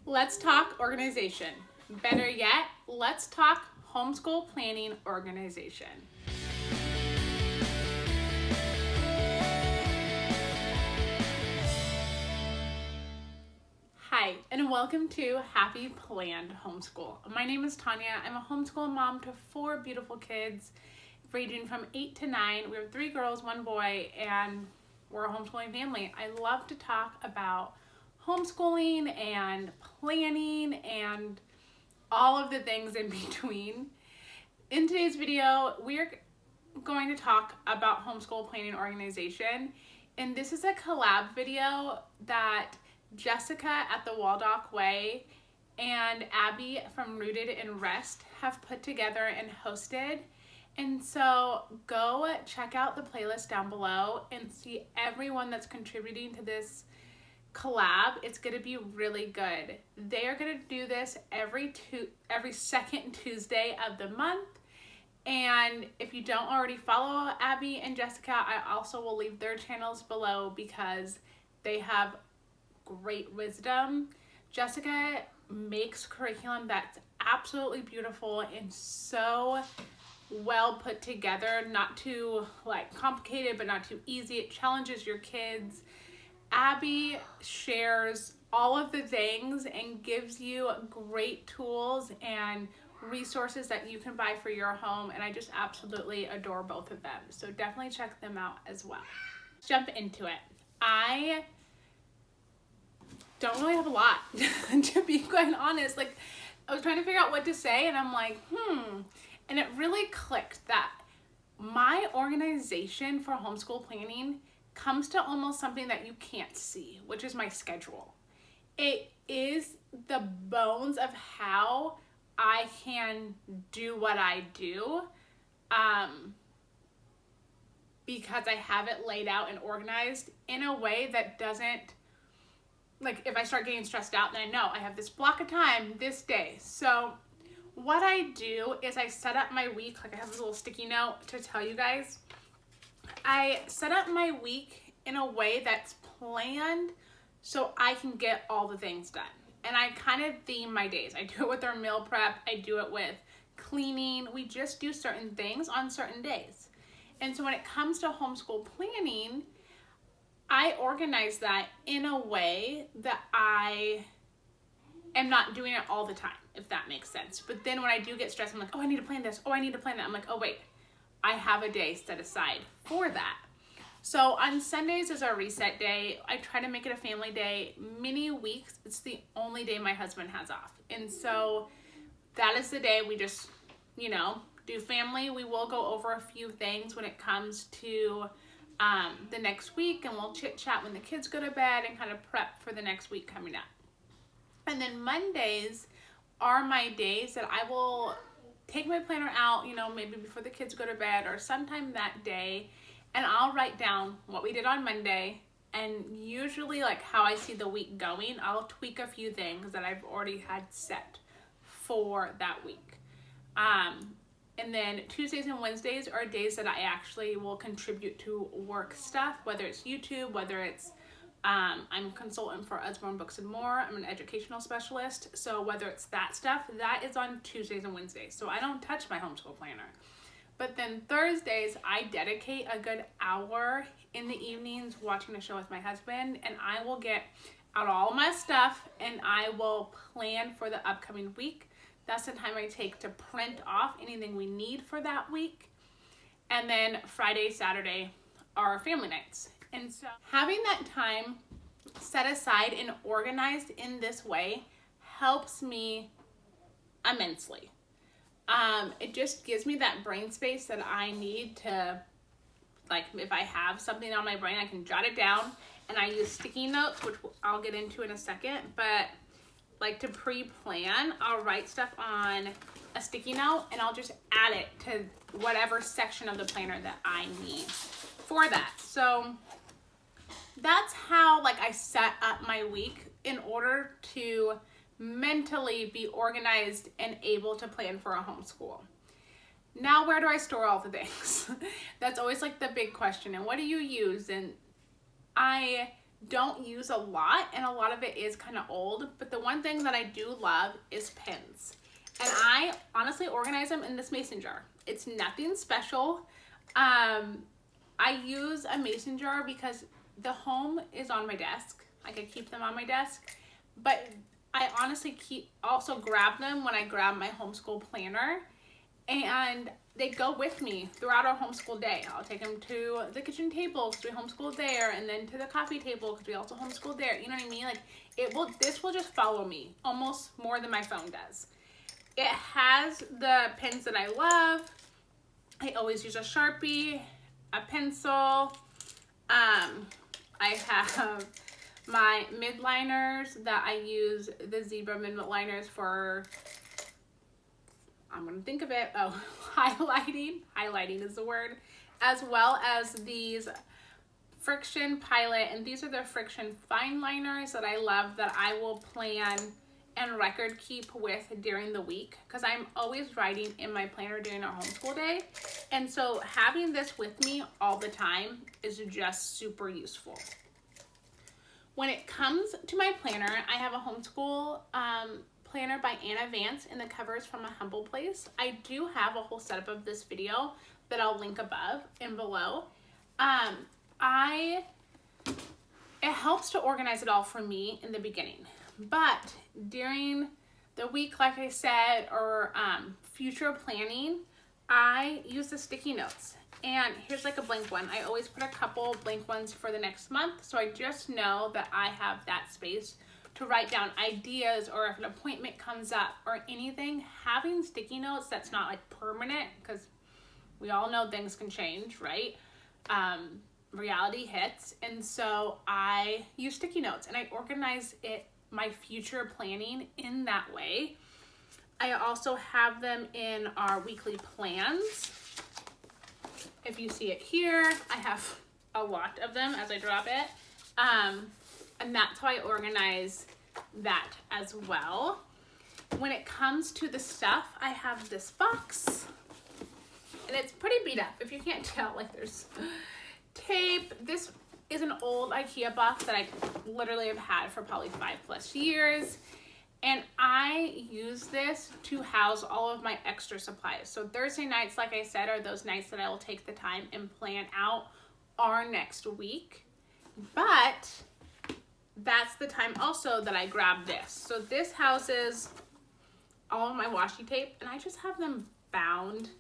Let's talk organization. Better yet, let's talk homeschool planning organization. Hi, and welcome to Happy Planned Homeschool. My name is Tanya. I'm a homeschool mom to 4 beautiful kids, ranging from 8 to 9. We have 3 girls, 1 boy, and we're a homeschooling family. I love to talk about homeschooling and planning and all of the things in between. In today's video, we're going to talk about homeschool planning organization, and this is a collab video that Jessica at the Waldock Way and Abby from Rooted in Rest have put together and hosted. And so go check out the playlist down below and see everyone that's contributing to this collab. It's going to be really good. They are going to do this every second Tuesday of the month. And if you don't already follow Abby and Jessica, I also will leave their channels below because they have great wisdom. Jessica makes curriculum that's absolutely beautiful and so well put together, not too complicated but not too easy. It challenges your kids. Abby shares all of the things and gives you great tools and resources that you can buy for your home, and I just absolutely adore both of them. So definitely check them out as well. Let's jump into it. I don't really have a lot to be quite honest. I was trying to figure out what to say and I'm like, and it really clicked that my organization for homeschool planning comes to almost something that you can't see, which is my schedule. It is the bones of how I can do what I do because I have it laid out and organized in a way that doesn't, if I start getting stressed out, then I know I have this block of time this day. So what I do is I set up my week, I have this little sticky note to tell you guys. I set up my week in a way that's planned so I can get all the things done. And I kind of theme my days. I do it with our meal prep. I do it with cleaning. We just do certain things on certain days. And so when it comes to homeschool planning, I organize that in a way that I am not doing it all the time, if that makes sense. But then when I do get stressed, I'm like, oh, I need to plan this. Oh, I need to plan that. I'm like, oh, wait, I have a day set aside for that. So on Sundays is our reset day. I try to make it a family day. Many weeks, it's the only day my husband has off. And so that is the day we just, do family. We will go over a few things when it comes to the next week, and we'll chit chat when the kids go to bed and kind of prep for the next week coming up. And then Mondays are my days that I will take my planner out, maybe before the kids go to bed or sometime that day, and I'll write down what we did on Monday, and usually how I see the week going, I'll tweak a few things that I've already had set for that week. And then Tuesdays and Wednesdays are days that I actually will contribute to work stuff, whether it's YouTube, whether it's I'm a consultant for Usborne Books and More. I'm an educational specialist. So whether it's that stuff, that is on Tuesdays and Wednesdays. So I don't touch my homeschool planner. But then Thursdays, I dedicate a good hour in the evenings watching a show with my husband, and I will get out all my stuff and I will plan for the upcoming week. That's the time I take to print off anything we need for that week. And then Friday, Saturday are family nights. And so having that time set aside and organized in this way helps me immensely. It just gives me that brain space that I need to, if I have something on my brain, I can jot it down, and I use sticky notes, which I'll get into in a second, but to pre-plan, I'll write stuff on a sticky note and I'll just add it to whatever section of the planner that I need for that. So that's how I set up my week in order to mentally be organized and able to plan for a homeschool. Now, where do I store all the things? That's always the big question. And what do you use? And I don't use a lot, and a lot of it is kind of old, but the one thing that I do love is pins. And I honestly organize them in this mason jar. It's nothing special. I use a mason jar because the home is on my desk. Like, I keep them on my desk, but I honestly also grab them when I grab my homeschool planner, and they go with me throughout our homeschool day. I'll take them to the kitchen table because we homeschool there, and then to the coffee table because we also homeschool there. You know what I mean? Like, this will just follow me almost more than my phone does. It has the pins that I love. I always use a Sharpie, a pencil. I have my midliners that I use, the zebra midliners for, I'm gonna think of it, highlighting. Highlighting is the word. As well as these Friction Pilot, and these are the Friction fine liners that I love, that I will plan and record keep with during the week, because I'm always writing in my planner during our homeschool day. And so having this with me all the time is just super useful. When it comes to my planner, I have a homeschool planner by Anna Vance, and the cover is from A Humble Place. I do have a whole setup of this video that I'll link above and below. It helps to organize it all for me in the beginning. But during the week, like I said, or future planning, I use the sticky notes. And here's like a blank one. I always put a couple blank ones for the next month, so I just know that I have that space to write down ideas, or if an appointment comes up or anything. Having sticky notes that's not like permanent, because we all know things can change, right? Reality hits. And so I use sticky notes, and I organize my future planning in that way. I also have them in our weekly plans. If you see it here, I have a lot of them as I drop it. And that's how I organize that as well. When it comes to the stuff, I have this box, and it's pretty beat up. If you can't tell, like, there's tape. This is an old IKEA box that I literally have had for probably 5+ years. And I use this to house all of my extra supplies. So Thursday nights, like I said, are those nights that I will take the time and plan out our next week. But that's the time also that I grab this. So this houses all of my washi tape, and I just have them bound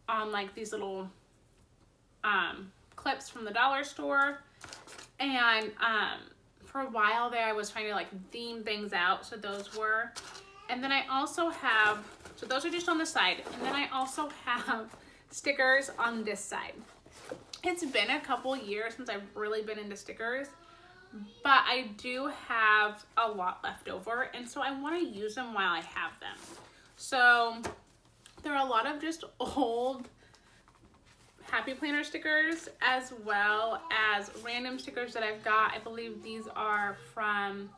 on like these little clips from the dollar store. And for a while there, I was trying to like theme things out, so those were. And then I also have, so those are just on the side, and then I also have stickers on this side. It's been a couple years since I've really been into stickers, but I do have a lot left over, and so I want to use them while I have them. So there are a lot of just old Happy Planner stickers, as well as random stickers that I've got. I believe these are from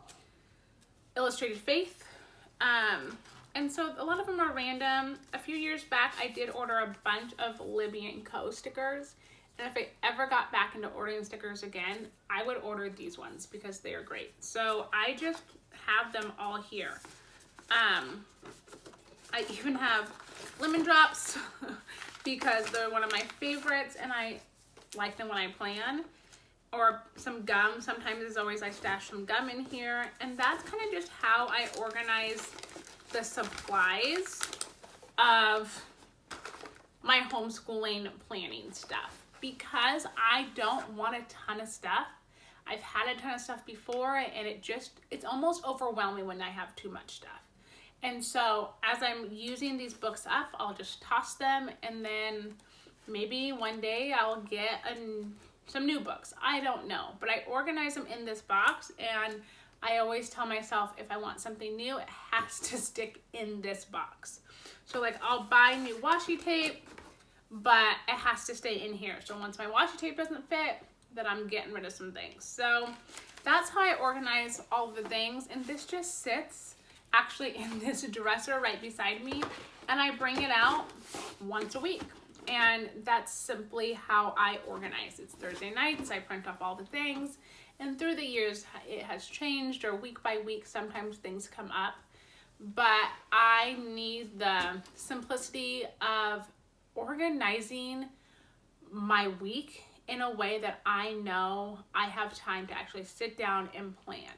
Illustrated Faith. And so a lot of them are random. A few years back, I did order a bunch of Libby & Co. stickers. And if I ever got back into ordering stickers again, I would order these ones because they are great. So I just have them all here. I even have lemon drops because they're one of my favorites, and I like them when I plan. Or some gum. Sometimes, as always, I stash some gum in here. And that's kind of just how I organize the supplies of my homeschooling planning stuff. Because I don't want a ton of stuff. I've had a ton of stuff before, and it's almost overwhelming when I have too much stuff. And so as I'm using these books up, I'll just toss them, and then maybe one day I'll get some new books. I don't know, but I organize them in this box, and I always tell myself if I want something new, it has to stick in this box. So like I'll buy new washi tape, but it has to stay in here. So once my washi tape doesn't fit, then I'm getting rid of some things. So that's how I organize all the things, and this just sits actually in this dresser right beside me, and I bring it out once a week. And that's simply how I organize. It's Thursday nights, I print off all the things, And through the years, it has changed, or week by week, sometimes things come up. But I need the simplicity of organizing my week in a way that I know I have time to actually sit down and plan.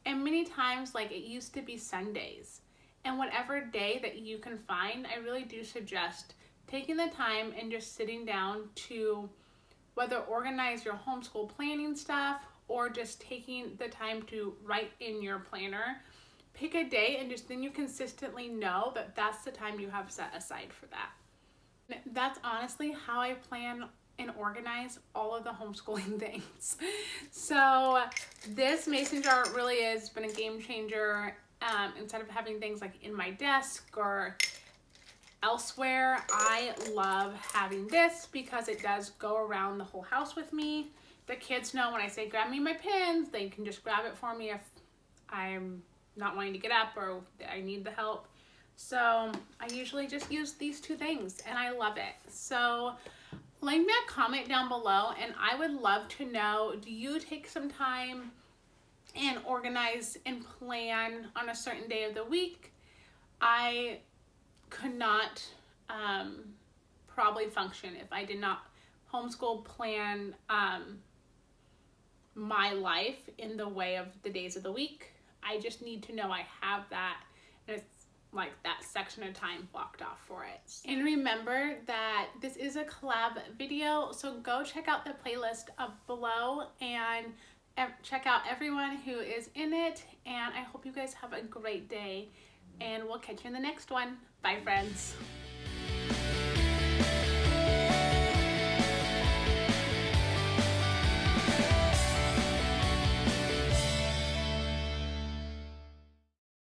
And many times, like, it used to be Sundays. And whatever day that you can find, I really do suggest taking the time and just sitting down to whether organize your homeschool planning stuff or just taking the time to write in your planner. Pick a day and just then you consistently know that that's the time you have set aside for that. That's honestly how I plan and organize all of the homeschooling things. So this mason jar really has been a game changer. Instead of having things like in my desk or elsewhere, I love having this because it does go around the whole house with me. The kids know when I say grab me my pins, they can just grab it for me if I'm not wanting to get up or I need the help. So I usually just use these two things and I love it. So leave me a comment down below and I would love to know, do you take some time and organize and plan on a certain day of the week? I could not probably function if I did not homeschool plan my life in the way of the days of the week. I just need to know I have that, and it's like that section of time blocked off for it. And remember that this is a collab video, so go check out the playlist up below and check out everyone who is in it, and I hope you guys have a great day, and we'll catch you in the next one. Bye, friends.